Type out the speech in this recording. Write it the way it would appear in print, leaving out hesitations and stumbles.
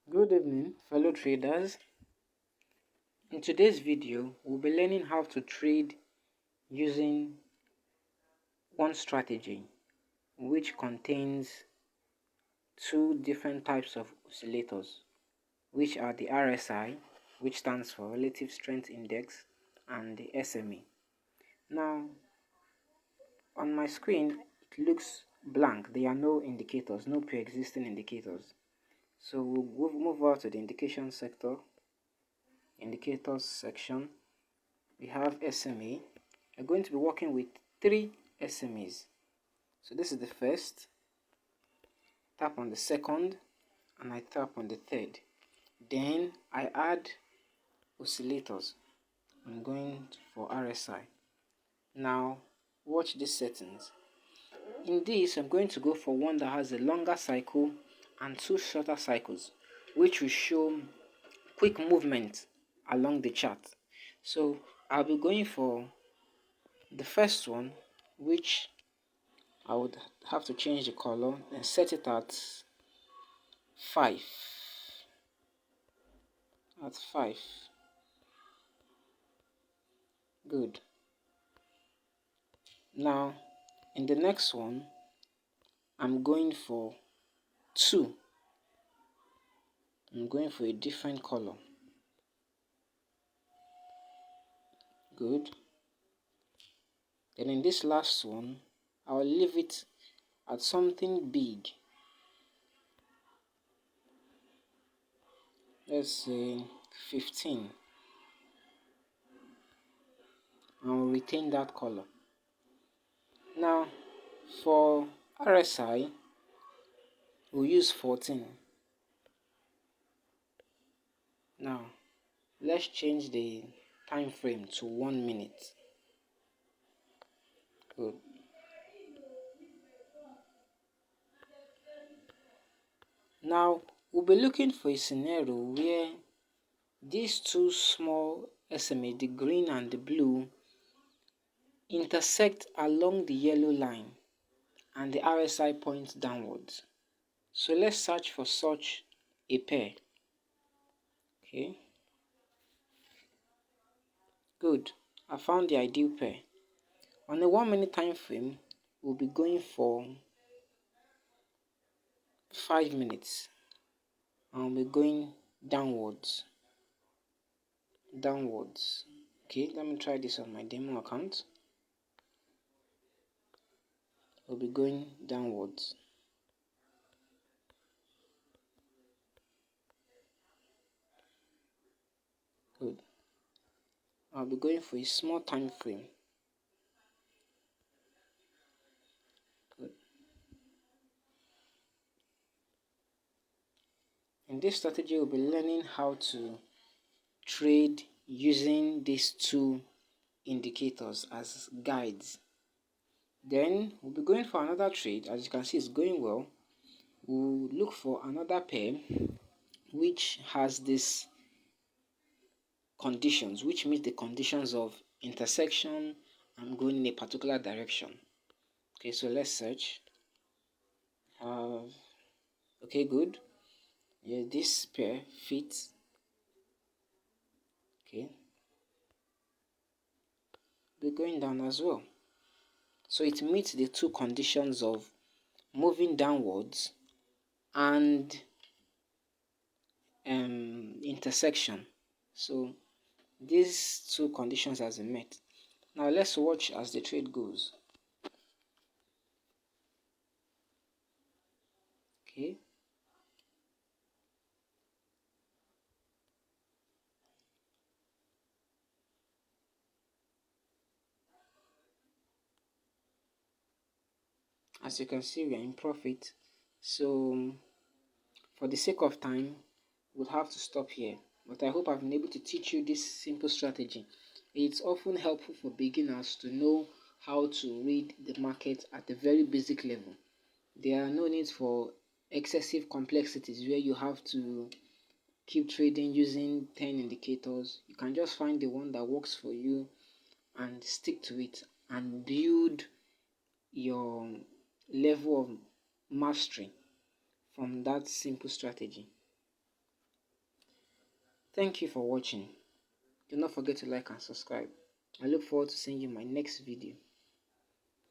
Good evening, fellow traders. In today's video, we'll be learning how to trade using one strategy which contains two different types of oscillators, which are the RSI, which stands for Relative Strength Index, and the SMA. Now, on my screen, it looks blank. There are no indicators, no pre-existing indicators. So we'll move over to the indicators section. We have SMA. We're going to be working with 3 SMAs. So this is the first. Tap on the second, and I tap on the third. Then I add oscillators. I'm going for RSI. Now watch these settings. In this, I'm going to go for one that has a longer cycle and 2 shorter cycles, which will show quick movement along the chart. So I'll be going for the first one, which I would have to change the color and set it at 5. At 5. Good. Now, in the next one, I'm going for 2. I'm going for a different color. Good. Then in this last one, I'll leave it at something big. Let's say 15. I'll retain that color. Now, for RSI, we'll use 14. Now, let's change the time frame to 1 minute. Good. Now, we'll be looking for a scenario where these two small SMA, the green and the blue, intersect along the yellow line and the RSI points downwards. So let's search for such a pair. Okay. Good. I found the ideal pair. On a 1 minute time frame, we'll be going for 5 minutes. And we're going downwards. Okay, let me try this on my demo account. We'll be going downwards. Good. I'll be going for a small time frame. Good. In this strategy, we'll be learning how to trade using these two indicators as guides. Then we'll be going for another trade. As you can see, it's going well. We'll look for another pair which has these conditions, which meet the conditions of intersection and going in a particular direction. Okay, so let's search. Okay, good. Yeah, this pair fits. Okay, we're going down as well. So it meets the two conditions of moving downwards and intersection. So these two conditions has been met. Now let's watch as the trade goes. Okay. As you can see, we are in profit. So for the sake of time, we'll have to stop here. But I hope I've been able to teach you this simple strategy. It's often helpful for beginners to know how to read the market at a very basic level. There are no need for excessive complexities where you have to keep trading using 10 indicators. You can just find the one that works for you and stick to it and build your level of mastery from that simple strategy. Thank you for watching. Do not forget to like and subscribe. I look forward to seeing you in my next video.